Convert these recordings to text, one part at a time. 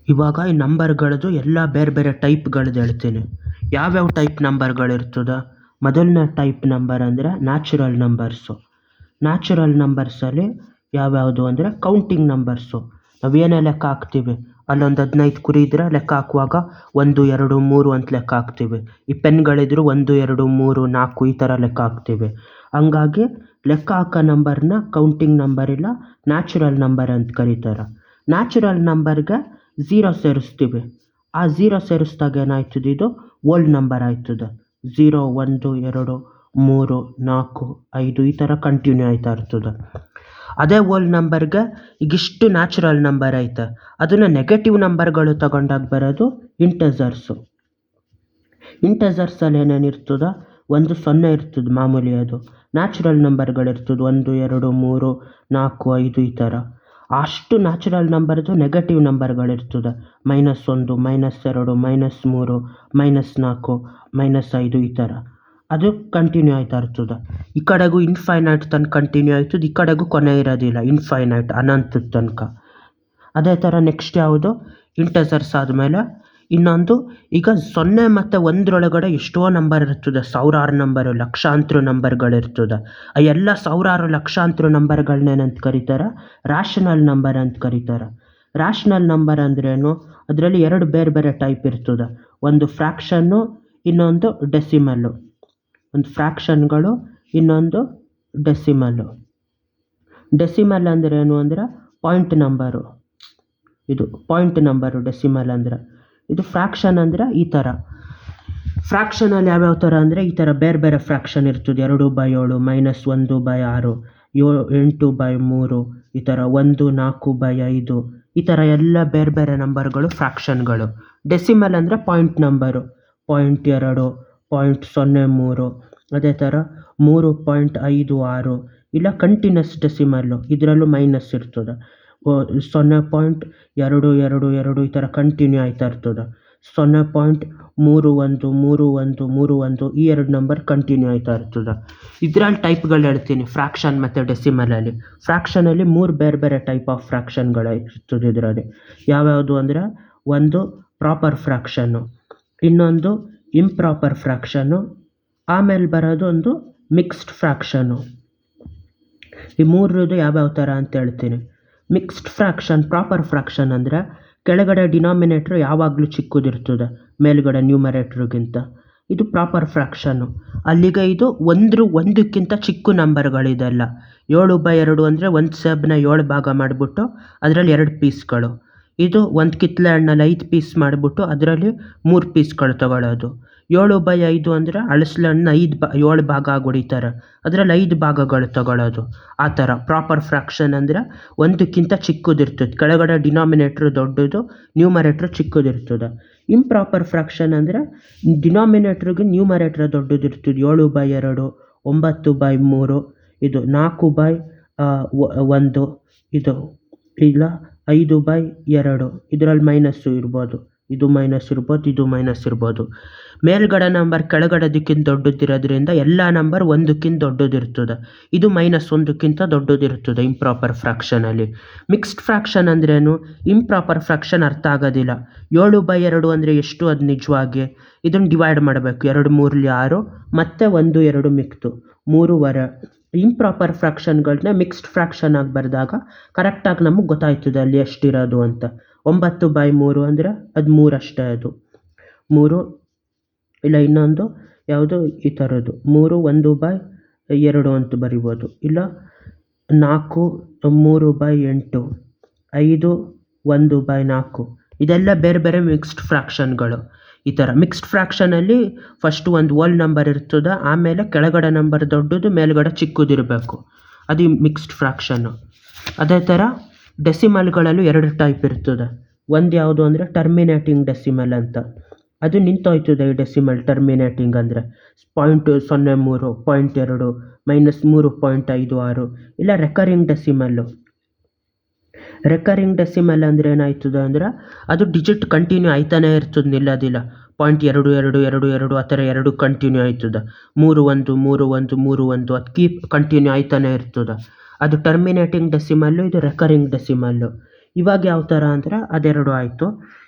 ಇವಾಗ ಈ ನಂಬರ್ಗಳದ್ದು ಎಲ್ಲ ಬೇರೆ ಬೇರೆ ಟೈಪ್ಗಳದ್ದು ಹೇಳ್ತೀನಿ. ಯಾವ್ಯಾವ ಟೈಪ್ ನಂಬರ್ಗಳಿರ್ತದೆ? ಮೊದಲನೇ ಟೈಪ್ ನಂಬರ್ ಅಂದರೆ ನ್ಯಾಚುರಲ್ ನಂಬರ್ಸು. ನ್ಯಾಚುರಲ್ ನಂಬರ್ಸಲ್ಲಿ ಯಾವ್ಯಾವುದು ಅಂದರೆ ಕೌಂಟಿಂಗ್ ನಂಬರ್ಸು. ನಾವೇನೇ ಲೆಕ್ಕ ಹಾಕ್ತೀವಿ ಅಲ್ಲೊಂದು 15 ಕುರಿ ಇದ್ದರೆ ಲೆಕ್ಕ ಹಾಕುವಾಗ 1 2 3 ಅಂತ ಲೆಕ್ಕ ಹಾಕ್ತೀವಿ. ಈ ಪೆನ್ಗಳಿದ್ರು 1 2 3 4 ಈ ಥರ ಲೆಕ್ಕ ಹಾಕ್ತೀವಿ. ಹಂಗಾಗಿ ಲೆಕ್ಕ ಹಾಕೋ ನಂಬರ್ನ ಕೌಂಟಿಂಗ್ ನಂಬರ್ ಇಲ್ಲ ನ್ಯಾಚುರಲ್ ನಂಬರ್ ಅಂತ ಕರೀತಾರೆ. ನ್ಯಾಚುರಲ್ ನಂಬರ್ಗೆ 0 ಸೇರಿಸ್ತೀವಿ. ಆ 0 ಸೇರಿಸ್ದಾಗ ಏನಾಯ್ತದೆ, ಇದು ಓಲ್ಡ್ ನಂಬರ್ ಆಯ್ತದೆ. 0 1 2 3 4 5 ಈ ಥರ ಕಂಟಿನ್ಯೂ ಆಯ್ತಾ ಇರ್ತದೆ. ಅದೇ ಓಲ್ಡ್ ನಂಬರ್ಗೆ ಈಗಿಷ್ಟು ನ್ಯಾಚುರಲ್ ನಂಬರ್ ಐತೆ, ಅದನ್ನು ನೆಗೆಟಿವ್ ನಂಬರ್ಗಳು ತಗೊಂಡಾಗ ಬರೋದು ಇಂಟೆಜರ್ಸು. ಇಂಟೆಜರ್ಸಲ್ಲಿ ಏನೇನು ಇರ್ತದೆ, 1 0 ಇರ್ತದೆ ಮಾಮೂಲಿ, ಅದು ನ್ಯಾಚುರಲ್ ನಂಬರ್ಗಳಿರ್ತದೆ 1 2 3 4 5 ಈ ಥರ. ಅಷ್ಟು ನ್ಯಾಚುರಲ್ ನಂಬರ್ದು ನೆಗೆಟಿವ್ ನಂಬರ್ಗಳಿರ್ತದೆ -1 -2 -3 -4 -5 ಈ ಥರ. ಅದು ಕಂಟಿನ್ಯೂ ಆಯ್ತಾ ಇರ್ತದೆ. ಈ ಕಡೆಗೂ ಇನ್ಫೈನೈಟ್ ತನಕ ಕಂಟಿನ್ಯೂ ಆಯ್ತದೆ, ಈ ಕಡೆಗೂ ಕೊನೆ ಇರೋದಿಲ್ಲ, ಇನ್ಫೈನೈಟ್ ಅನಂತದ ತನಕ. ಅದೇ ಥರ ನೆಕ್ಸ್ಟ್ ಯಾವುದು, ಇಂಟೆಜರ್ಸ್ ಆದಮೇಲೆ ಇನ್ನೊಂದು, ಈಗ 0 ಮತ್ತು 1 ಎಷ್ಟೋ ನಂಬರ್ ಇರ್ತದೆ, ಸಾವಿರಾರು ನಂಬರು, ಲಕ್ಷಾಂತರ ನಂಬರ್ಗಳಿರ್ತದೆ. ಆ ಎಲ್ಲ ಸಾವಿರಾರು ಲಕ್ಷಾಂತರ ನಂಬರ್ಗಳನ್ನೇನಂತ ಕರೀತಾರೆ, ರ್ಯಾಷನಲ್ ನಂಬರ್ ಅಂತ ಕರೀತಾರೆ. ರ್ಯಾಷನಲ್ ನಂಬರ್ ಅಂದ್ರೇನು, ಅದರಲ್ಲಿ 2 ಬೇರೆ ಬೇರೆ ಟೈಪ್ ಇರ್ತದೆ. ಒಂದು ಫ್ರ್ಯಾಕ್ಷನ್ನು, ಇನ್ನೊಂದು ಡೆಸಿಮಲ್ಲು. ಒಂದು ಫ್ರ್ಯಾಕ್ಷನ್ಗಳು, ಇನ್ನೊಂದು ಡೆಸಿಮಲ್ಲು. ಡೆಸಿಮಲ್ ಅಂದರೆ ಏನು ಅಂದರೆ ಪಾಯಿಂಟ್ ನಂಬರು, ಇದು ಪಾಯಿಂಟ್ ನಂಬರು ಡೆಸಿಮಲ್ ಅಂದರೆ. ಇದು ಫ್ರ್ಯಾಕ್ಷನ್ ಅಂದರೆ ಈ ಥರ. ಫ್ರ್ಯಾಕ್ಷನಲ್ಲಿ ಯಾವ್ಯಾವ ಥರ ಅಂದರೆ ಈ ಥರ ಬೇರೆ ಬೇರೆ ಫ್ರ್ಯಾಕ್ಷನ್ ಇರ್ತದೆ. 2/7 -1/6 8/3 ಈ ಥರ 1 4/5 ಈ ಥರ ಎಲ್ಲ ಬೇರೆ ಬೇರೆ ನಂಬರ್ಗಳು ಫ್ರ್ಯಾಕ್ಷನ್ಗಳು. ಡೆಸಿಮಲ್ ಅಂದರೆ ಪಾಯಿಂಟ್ ನಂಬರು, 0.2 0.03 ಅದೇ ಥರ 3.56 ಇಲ್ಲ ಕಂಟಿನ್ಯೂಸ್ ಡೆಸಿಮಲ್ಲು, ಇದರಲ್ಲೂ ಮೈನಸ್ ಇರ್ತದೆ. 0.222 ಈ ಥರ ಕಂಟಿನ್ಯೂ ಆಯ್ತಾ ಇರ್ತದೆ. 0.313131 ಈ 2 ನಂಬರ್ ಕಂಟಿನ್ಯೂ ಆಯ್ತಾ ಇರ್ತದೆ. ಇದರಲ್ಲಿ ಟೈಪ್ಗಳು ಹೇಳ್ತೀನಿ ಫ್ರ್ಯಾಕ್ಷನ್ ಮತ್ತು ಡೆಸಿಮಲಲ್ಲಿ. ಫ್ರ್ಯಾಕ್ಷನಲ್ಲಿ 3 ಬೇರೆ ಬೇರೆ ಟೈಪ್ ಆಫ್ ಫ್ರ್ಯಾಕ್ಷನ್ಗಳು ಇರ್ತದೆ ಇದರಲ್ಲಿ. ಯಾವ್ಯಾವುದು ಅಂದರೆ, ಒಂದು ಪ್ರಾಪರ್ ಫ್ರ್ಯಾಕ್ಷನ್ನು, ಇನ್ನೊಂದು ಇಂಪ್ರಾಪರ್ ಫ್ರ್ಯಾಕ್ಷನ್ನು, ಆಮೇಲೆ ಬರೋದು ಒಂದು ಮಿಕ್ಸ್ಡ್ ಫ್ರ್ಯಾಕ್ಷನ್ನು. ಈ 3ರದ್ದು ಯಾವ್ಯಾವ ಥರ ಅಂತ ಹೇಳ್ತೀನಿ. ಮಿಕ್ಸ್ಡ್ ಫ್ರ್ಯಾಕ್ಷನ್, ಪ್ರಾಪರ್ ಫ್ರ್ಯಾಕ್ಷನ್ ಅಂದರೆ ಕೆಳಗಡೆ ಡಿನಾಮಿನೇಟ್ರ್ ಯಾವಾಗಲೂ ಚಿಕ್ಕದಿರ್ತದೆ ಮೇಲುಗಡೆ ನ್ಯೂಮರೇಟ್ರಿಗಿಂತ. ಇದು ಪ್ರಾಪರ್ ಫ್ರ್ಯಾಕ್ಷನ್ನು. ಅಲ್ಲಿಗೆ ಇದು ಒಂದಕ್ಕಿಂತ ಚಿಕ್ಕ ನಂಬರ್ಗಳಿದೆಲ್ಲ. 7/2 ಅಂದರೆ ಒಂದು ಸೇಬನ್ನ 7 ಭಾಗ ಮಾಡಿಬಿಟ್ಟು ಅದರಲ್ಲಿ 2 ಪೀಸ್ಗಳು. ಇದು ಒಂದು ಕಿತ್ತಳೆ ಹಣ್ಣಲ್ಲಿ 5 ಪೀಸ್ ಮಾಡಿಬಿಟ್ಟು ಅದರಲ್ಲಿ 3 ಪೀಸ್ಗಳು ತಗೊಳ್ಳೋದು. 7/5 ಅಂದರೆ ಹಲಸಿನ ಹಣ್ಣು 7 ಭಾಗ ಆಗಿ ಹೊಡಿತಾರೆ, ಅದರಲ್ಲಿ 5 ಭಾಗಗಳು ತಗೊಳ್ಳೋದು. ಆ ಥರ ಪ್ರಾಪರ್ ಫ್ರ್ಯಾಕ್ಷನ್ ಅಂದರೆ ಒಂದಕ್ಕಿಂತ ಚಿಕ್ಕದಿರ್ತದೆ, ಕೆಳಗಡೆ ಡಿನಾಮಿನೇಟ್ರ್ ದೊಡ್ಡದು, ನ್ಯೂಮರೇಟ್ರ್ ಚಿಕ್ಕದಿರ್ತದೆ. ಇಂಪ್ರಾಪರ್ ಫ್ರ್ಯಾಕ್ಷನ್ ಅಂದರೆ ಡಿನಾಮಿನೇಟ್ರಿಗೆ ನ್ಯೂಮರೇಟ್ರ್ ದೊಡ್ಡದಿರ್ತದೆ. 7/2 9/3 ಇದು 4/1 ಇದು ಇಲ್ಲ 5/2 ಇದರಲ್ಲಿ ಮೈನಸ್ಸು ಇರ್ಬೋದು, ಇದು ಮೈನಸ್ ಇರ್ಬೋದು, ಇದು ಮೈನಸ್ ಇರ್ಬೋದು. ಮೇಲ್ಗಡೆ ನಂಬರ್ ಕೆಳಗಡೆದಕ್ಕಿಂತ ದೊಡ್ಡದಿರೋದ್ರಿಂದ ಎಲ್ಲ ನಂಬರ್ ಒಂದಕ್ಕಿಂತ ದೊಡ್ಡದಿರ್ತದೆ. ಇದು -1ಕ್ಕಿಂತ ದೊಡ್ಡದಿರ್ತದೆ ಇಂಪ್ರಾಪರ್ ಫ್ರ್ಯಾಕ್ಷನಲ್ಲಿ. ಮಿಕ್ಸ್ಡ್ ಫ್ರ್ಯಾಕ್ಷನ್ ಅಂದ್ರೇನು, ಇಂಪ್ರಾಪರ್ ಫ್ರ್ಯಾಕ್ಷನ್ ಅರ್ಥ ಆಗೋದಿಲ್ಲ. 7/2 ಅಂದರೆ ಎಷ್ಟು, ಅದು ನಿಜವಾಗಿ ಇದನ್ನು ಡಿವೈಡ್ ಮಾಡಬೇಕು. 2 3 6 ಮತ್ತು 1 2 ಮಿಕ್ತು 3/2. ಇಂಪ್ರಾಪರ್ ಫ್ರ್ಯಾಕ್ಷನ್ಗಳನ್ನ ಮಿಕ್ಸ್ಡ್ ಫ್ರ್ಯಾಕ್ಷನ್ ಆಗಿ ಬರೆದಾಗ ಕರೆಕ್ಟಾಗಿ ನಮಗೆ ಗೊತ್ತಾಯ್ತದೆ ಅಲ್ಲಿ ಎಷ್ಟಿರೋದು ಅಂತ. 9/3 ಅಂದರೆ ಅದು 3 ಅಷ್ಟೇ, ಅದು 3 ಇಲ್ಲ. ಇನ್ನೊಂದು ಯಾವುದು ಈ ಥರದ್ದು 3 1/2 ಅಂತ ಬರಿಬೋದು. ಇಲ್ಲ 4 3/8 5 1/4 ಇದೆಲ್ಲ ಬೇರೆ ಬೇರೆ ಮಿಕ್ಸ್ಡ್ ಫ್ರ್ಯಾಕ್ಷನ್ಗಳು. ಈ ಥರ ಮಿಕ್ಸ್ಡ್ ಫ್ರ್ಯಾಕ್ಷನಲ್ಲಿ ಫಸ್ಟು ಒಂದು ಓಲ್ಡ್ ನಂಬರ್ ಇರ್ತದೆ, ಆಮೇಲೆ ಕೆಳಗಡೆ ನಂಬರ್ ದೊಡ್ಡದು, ಮೇಲ್ಗಡೆ ಚಿಕ್ಕದಿರಬೇಕು, ಅದು ಮಿಕ್ಸ್ಡ್ ಫ್ರ್ಯಾಕ್ಷನ್ನು. ಅದೇ ಥರ ಡೆಸಿಮಲ್ಗಳಲ್ಲೂ 2 ಟೈಪ್ ಇರ್ತದೆ. ಒಂದು ಯಾವುದು ಅಂದರೆ ಟರ್ಮಿನೇಟಿಂಗ್ ಡೆಸಿಮಲ್ ಅಂತ, ಅದು ನಿಂತೋಯ್ತದೆ ಈ ಡೆಸಿಮಲ್. ಟರ್ಮಿನೇಟಿಂಗ್ ಅಂದರೆ 0.03 0.2 -3.56 ಇಲ್ಲ ರೆಕರಿಂಗ್ ಡೆಸಿಮಲ್ಲು. ರೆಕರಿಂಗ್ ಡೆಸಿಮಲ್ ಅಂದರೆ ಏನಾಯ್ತದೆ ಅಂದರೆ ಅದು ಡಿಜಿಟ್ ಕಂಟಿನ್ಯೂ ಆಯ್ತಾನೆ ಇರ್ತದೆ, ನಿಲ್ಲೋದಿಲ್ಲ. 0.2222 ಆ ಥರ 2 ಕಂಟಿನ್ಯೂ ಆಯ್ತದೆ. 3 1 3 1 3 1 ಅದು ಕೀಪ್ ಕಂಟಿನ್ಯೂ ಆಯ್ತಾನೆ ಇರ್ತದೆ. ಅದು ಟರ್ಮಿನೇಟಿಂಗ್ ಡೆಸಿಮಲ್ಲು, ಇದು ರೆಕರಿಂಗ್ ಡೆಸಿಮಲ್ಲು. ಇವಾಗ ಯಾವ ಥರ ಅಂದರೆ ಅದೆರಡು ಆಯಿತು.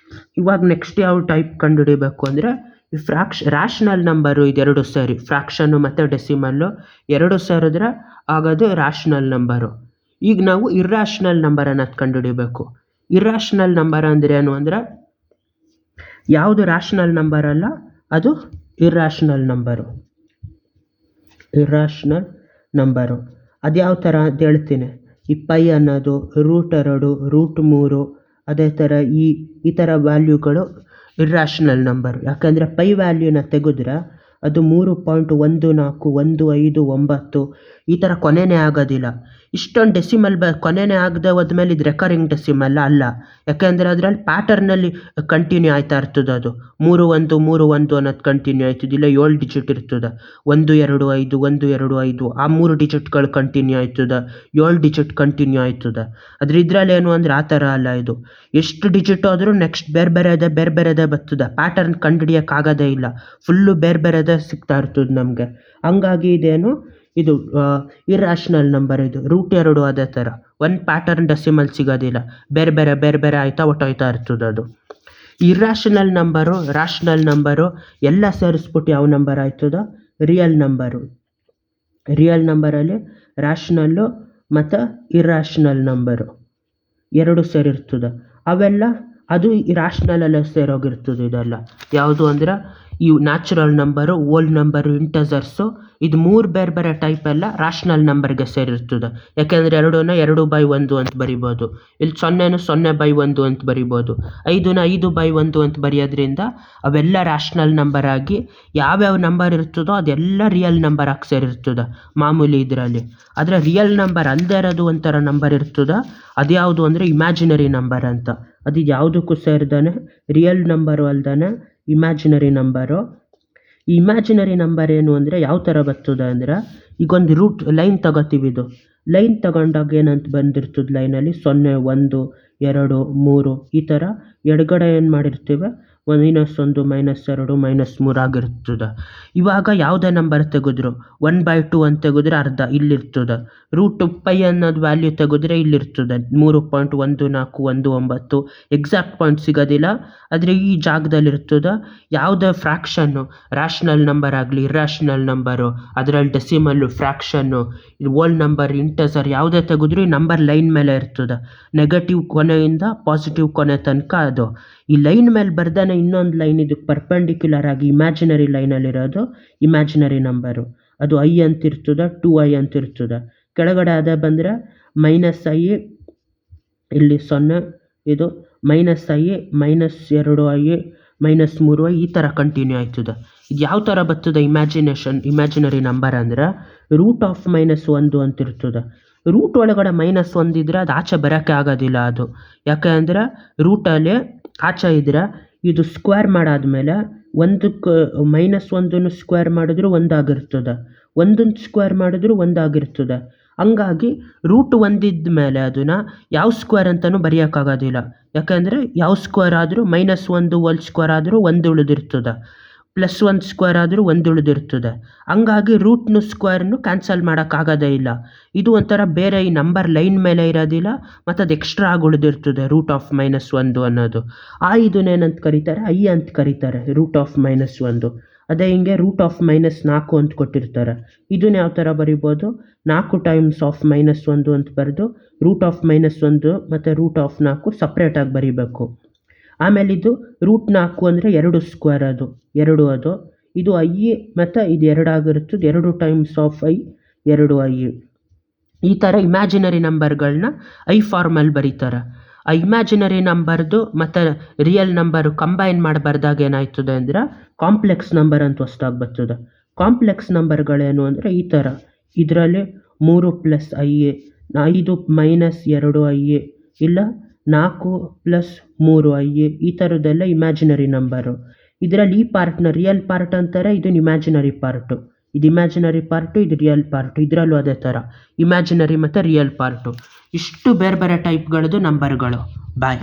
ಇವಾಗ ನೆಕ್ಸ್ಟ್ ಯಾವ ಟೈಪ್ ಕಂಡುಹಿಡಿಬೇಕು ಅಂದರೆ ಈ ರ್ಯಾಷನಲ್ ನಂಬರು ಇದೆರಡು ಸೇರಿ ಫ್ರಾಕ್ಷನ್ನು ಮತ್ತು ಡೆಸಿಮಲ್ಲು ಎರಡು ಸೇರಿದ್ರೆ ಆಗೋದು ರ್ಯಾಷನಲ್ ನಂಬರು. ಈಗ ನಾವು ಇರ್ರ್ಯಾಷನಲ್ ನಂಬರ್ ಅನ್ನೋದು ಕಂಡುಹಿಡಿಬೇಕು. ಇರ್ರ್ಯಾಷನಲ್ ನಂಬರ್ ಅಂದರೆ ಏನು ಅಂದರೆ ಯಾವುದು ರ್ಯಾಷನಲ್ ನಂಬರ್ ಅಲ್ಲ ಅದು ಇರ್ರ್ಯಾಷನಲ್ ನಂಬರು. ಇರ್ರ್ಯಾಷನಲ್ ನಂಬರು ಅದು ಯಾವ ಥರ ಅಂತ ಹೇಳ್ತೀನಿ. ಈ ಪೈ ಅನ್ನೋದು √2 √3 ಅದೇ ಥರ ಈ ಥರ ವ್ಯಾಲ್ಯೂಗಳು ಇರ್ರ್ಯಾಷನಲ್ ನಂಬರು. ಯಾಕಂದರೆ ಪೈ ವ್ಯಾಲ್ಯೂನ ತೆಗೆದ್ರೆ ಅದು 3.1415 ಈ ಥರ ಕೊನೆಯೇ ಆಗೋದಿಲ್ಲ. ಇಷ್ಟೊಂದು ಡೆಸಿಮಲ್ ಕೊನೆಯೇ ಆಗದೆ ಹೋದ್ಮೇಲೆ ಇದು ರೆಕರಿಂಗ್ ಡೆಸಿಮಲ್ ಅಲ್ಲ. ಯಾಕೆಂದರೆ ಅದರಲ್ಲಿ ಪ್ಯಾಟರ್ನಲ್ಲಿ ಕಂಟಿನ್ಯೂ ಆಯ್ತಾ ಇರ್ತದೆ. ಅದು 3-1 ಅನ್ನೋದು ಕಂಟಿನ್ಯೂ ಆಯ್ತದಿಲ್ಲ. 7 ಡಿಜಿಟ್ ಇರ್ತದೆ. 1 2 5 1 2 5 ಆ 3 ಡಿಜಿಟ್ಗಳು ಕಂಟಿನ್ಯೂ ಆಯ್ತದೆ. 7 ಡಿಜಿಟ್ ಕಂಟಿನ್ಯೂ ಆಯ್ತದೆ. ಆದರೆ ಇದರಲ್ಲಿ ಏನು ಅಂದರೆ ಆ ಥರ ಅಲ್ಲ. ಇದು ಎಷ್ಟು ಡಿಜಿಟ್ ಆದರೂ ನೆಕ್ಸ್ಟ್ ಬೇರೆ ಬೇರೆದೇ ಬರ್ತದೆ. ಪ್ಯಾಟರ್ನ್ ಕಂಡುಹಿಡಿಯೋಕ್ಕಾಗೋದೇ ಇಲ್ಲ. ಫುಲ್ಲು ಬೇರೆ ಬೇರೆದೇ ಸಿಗ್ತಾ ಇರ್ತದೆ ನಮಗೆ. ಹಂಗಾಗಿ ಇದೇನು ಇದು ಇರ್ರ್ಯಾಷನಲ್ ನಂಬರ್. ಇದು √2 ಅದೇ ಥರ ಒಂದು ಪ್ಯಾಟರ್ನ್ ಡೆಸಿಮಲ್ ಸಿಗೋದಿಲ್ಲ. ಬೇರೆ ಬೇರೆ ಆಯ್ತಾ ಒಟ್ಟೋಯ್ತಾ ಇರ್ತದೆ ಅದು. ಇರ್ರ್ಯಾಷನಲ್ ನಂಬರು ರ್ಯಾಷನಲ್ ನಂಬರು ಎಲ್ಲ ಸೇರಿಸ್ಬಿಟ್ಟು ಯಾವ ನಂಬರ್ ಆಯ್ತದ ರಿಯಲ್ ನಂಬರು. ರಿಯಲ್ ನಂಬರಲ್ಲಿ ರ್ಯಾಷನಲ್ಲು ಮತ್ತು ಇರ್ರ್ಯಾಷನಲ್ ನಂಬರು ಎರಡು ಸೇರಿರ್ತದೆ. ಅವೆಲ್ಲ ಅದು ರ್ಯಾಷನಲಲ್ಲೇ ಸೇರೋಗಿರ್ತದೆ. ಇದೆಲ್ಲ ಯಾವುದು ಅಂದರೆ ಇವು ನ್ಯಾಚುರಲ್ ನಂಬರು, ಓಲ್ಡ್ ನಂಬರು, ಇಂಟಜರ್ಸು ಇದು 3 ಬೇರೆ ಟೈಪ್ ಎಲ್ಲ ರ್ಯಾಷನಲ್ ನಂಬರ್ಗೆ ಸೇರಿರ್ತದೆ. ಯಾಕೆಂದರೆ 2ನ 2/1 ಅಂತ ಬರಿಬೋದು. ಇಲ್ಲಿ 0ನ 0/1 ಅಂತ ಬರಿಬೋದು. 5ನ 5/1 ಅಂತ ಬರೆಯೋದ್ರಿಂದ ಅವೆಲ್ಲ ರ್ಯಾಷನಲ್ ನಂಬರ್ ಆಗಿ ಯಾವ್ಯಾವ ನಂಬರ್ ಇರ್ತದೋ ಅದೆಲ್ಲ ರಿಯಲ್ ನಂಬರ್ ಆಗಿ ಸೇರಿರ್ತದೆ ಮಾಮೂಲಿ ಇದರಲ್ಲಿ. ಆದರೆ ರಿಯಲ್ ನಂಬರ್ ಅಲ್ಲದೆ ಇರೋದು ಒಂಥರ ನಂಬರ್ ಇರ್ತದೆ. ಅದ್ಯಾವುದು ಅಂದರೆ ಇಮ್ಯಾಜಿನರಿ ನಂಬರ್ ಅಂತ. ಅದು ಯಾವುದಕ್ಕೂ ಸೇರಿದಾನೆ ರಿಯಲ್ ನಂಬರು ಅಲ್ದಾನೆ ಇಮ್ಯಾಜಿನರಿ ನಂಬರು. ಈ ಇಮ್ಯಾಜಿನರಿ ನಂಬರ್ ಏನು ಅಂದರೆ ಯಾವ ಥರ ಬರ್ತದೆ ಅಂದರೆ ಈಗೊಂದು ಲೈನ್ ತಗೋತೀವಿ. ಇದು ಲೈನ್ ತಗೊಂಡಾಗ ಏನಂತ ಬಂದಿರ್ತದೆ ಲೈನಲ್ಲಿ 0 1 2 3 ಈ ಥರ ಎಡಗಡೆ ಏನು ಮಾಡಿರ್ತೀವಿ -1 -2 -3 ಆಗಿರ್ತದೆ. ಇವಾಗ ಯಾವುದೇ ನಂಬರ್ ತೆಗೆದ್ರು 1/2 ಅಂತ ತೆಗೆದ್ರೆ ಅರ್ಧ ಇಲ್ಲಿರ್ತದೆ. √π ಅನ್ನೋದು ವ್ಯಾಲ್ಯೂ ತೆಗೆದ್ರೆ ಇಲ್ಲಿರ್ತದೆ 3.1419 ಎಕ್ಸಾಕ್ಟ್ ಪಾಯಿಂಟ್ ಸಿಗೋದಿಲ್ಲ. ಆದರೆ ಈ ಜಾಗದಲ್ಲಿರ್ತದೆ. ಯಾವುದೇ ಫ್ರ್ಯಾಕ್ಷನ್ನು ರ್ಯಾಷನಲ್ ನಂಬರ್ ಆಗಲಿ ಇರ್ರ್ಯಾಷನಲ್ ನಂಬರು ಅದರಲ್ಲಿ ಡೆಸಿಮಲ್ಲು ಫ್ರ್ಯಾಕ್ಷನ್ನು ಓಲ್ಡ್ ನಂಬರ್ ಇಂಟಜರ್ ಯಾವುದೇ ತೆಗೆದ್ರೂ ಈ ನಂಬರ್ ಲೈನ್ ಮೇಲೆ ಇರ್ತದೆ. ನೆಗೆಟಿವ್ ಕೊನೆಯಿಂದ ಪಾಸಿಟಿವ್ ಕೊನೆ ತನಕ ಅದು. ಈ ಲೈನ್ ಮೇಲೆ ಬರ್ದಾನೆ ಇನ್ನೊಂದು ಲೈನ್ ಇದಕ್ಕೆ ಪರ್ಪೆಂಡಿಕ್ಯುಲರ್ ಆಗಿ ಇಮ್ಯಾಜಿನರಿ ಲೈನಲ್ಲಿರೋದು ಇಮ್ಯಾಜಿನರಿ ನಂಬರು. ಅದು i ಅಂತಿರ್ತದೆ 2i ಅಂತಿರ್ತದೆ. ಕೆಳಗಡೆ ಅದೇ ಬಂದರೆ -i ಇಲ್ಲಿ 0 ಇದು -i -2i -3i ಈ ಥರ ಕಂಟಿನ್ಯೂ ಆಯ್ತದೆ. ಇದು ಯಾವ ಥರ ಬರ್ತದೆ ಇಮ್ಯಾಜಿನರಿ ನಂಬರ್ ಅಂದರೆ √−1 ಅಂತಿರ್ತದೆ. ರೂಟ್ ಒಳಗಡೆ -1 ಇದ್ದರೆ ಅದು ಆಚೆ ಬರೋಕ್ಕೆ ಆಗೋದಿಲ್ಲ ಅದು. ಯಾಕೆ ಅಂದರೆ ರೂಟಲ್ಲಿ ಆಚೆ ಇದ್ದರೆ ಇದು ಸ್ಕ್ವೇರ್ ಮಾಡಾದ್ಮೇಲೆ -1ನ್ನು ಸ್ಕ್ವೇರ್ ಮಾಡಿದ್ರು 1 ಆಗಿರ್ತದೆ. 1ನ್ನು ಸ್ಕ್ವೇರ್ ಮಾಡಿದ್ರು 1 ಆಗಿರ್ತದೆ. ಹಂಗಾಗಿ √1 ಇದ್ಮೇಲೆ ಅದನ್ನು ಯಾವ ಸ್ಕ್ವೇರ್ ಅಂತಲೂ ಬರೆಯೋಕ್ಕಾಗೋದಿಲ್ಲ. ಯಾಕೆಂದರೆ ಯಾವ ಸ್ಕ್ವೇರ್ ಆದರೂ -1 ಹೋಲ್ ಸ್ಕ್ವೇರ್ ಆದರೂ 1 ಉಳಿದಿರ್ತದೆ. +1 ಸ್ಕ್ವೇರ್ ಆದರೂ 1 ಉಳಿದಿರ್ತದೆ. ಹಂಗಾಗಿ ರೂಟ್ನು ಸ್ಕ್ವೇರ್ನು ಕ್ಯಾನ್ಸಲ್ ಮಾಡೋಕ್ಕಾಗೋದೇ ಇಲ್ಲ. ಇದು ಒಂಥರ ಬೇರೆ ಈ ನಂಬರ್ ಲೈನ್ ಮೇಲೆ ಇರೋದಿಲ್ಲ ಮತ್ತು ಅದು ಎಕ್ಸ್ಟ್ರಾ ಆಗಿ ಉಳಿದಿರ್ತದೆ √−1 ಅನ್ನೋದು. ಇದನ್ನೇನಂತ ಕರೀತಾರೆ i ಅಂತ ಕರೀತಾರೆ √−1. ಅದೇ ಹಿಂಗೆ √−4 ಅಂತ ಕೊಟ್ಟಿರ್ತಾರೆ. ಇದನ್ನ ಯಾವ ಥರ ಬರಿಬೋದು 4 ಟೈಮ್ಸ್ ಆಫ್ -1 ಅಂತ ಬರೆದು √−1 ಮತ್ತು √4 ಸಪ್ರೇಟಾಗಿ ಬರಿಬೇಕು. ಆಮೇಲೆ ಇದು √4 ಅಂದರೆ 2 ಸ್ಕ್ವೇರ್ ಅದು 2 ಅದು. ಇದು i ಮತ್ತು ಇದು 2 ಆಗಿರ್ತದೆ. 2 ಟೈಮ್ಸ್ ಆಫ್ i 2i. ಈ ಥರ ಇಮ್ಯಾಜಿನರಿ ನಂಬರ್ಗಳನ್ನ i ಫಾರ್ಮಲ್ಲಿ ಬರೀತಾರೆ. ಆ ಇಮ್ಯಾಜಿನರಿ ನಂಬರ್ದು ಮತ್ತು ರಿಯಲ್ ನಂಬರು ಕಂಬೈನ್ ಮಾಡಿ ಬರೆದಾಗ ಏನಾಯ್ತದೆ ಅಂದರೆ ಕಾಂಪ್ಲೆಕ್ಸ್ ನಂಬರ್ ಅಂತ ಹೊಸ್ದಾಗಿ ಬರ್ತದೆ. ಕಾಂಪ್ಲೆಕ್ಸ್ ನಂಬರ್ಗಳೇನು ಅಂದರೆ ಈ ಥರ ಇದರಲ್ಲಿ 3 + i 5 - 2i ಇಲ್ಲ 4 + 3i ಈ ಥರದ್ದೆಲ್ಲ ಇಮ್ಯಾಜಿನರಿ ನಂಬರು. ಇದರಲ್ಲಿ ಈ ಪಾರ್ಟ್ನ ರಿಯಲ್ ಪಾರ್ಟ್ ಅಂತಾರೆ. ಇದನ್ನು ಇಮ್ಯಾಜಿನರಿ ಪಾರ್ಟು. ಇದು ಇಮ್ಯಾಜಿನರಿ ಪಾರ್ಟು, ಇದು ರಿಯಲ್ ಪಾರ್ಟು. ಇದರಲ್ಲೂ ಅದೇ ಥರ ಇಮ್ಯಾಜಿನರಿ ಮತ್ತು ರಿಯಲ್ ಪಾರ್ಟು. ಇಷ್ಟು ಬೇರೆ ಟೈಪ್ಗಳದ್ದು ನಂಬರ್ಗಳು. ಬಾಯ್.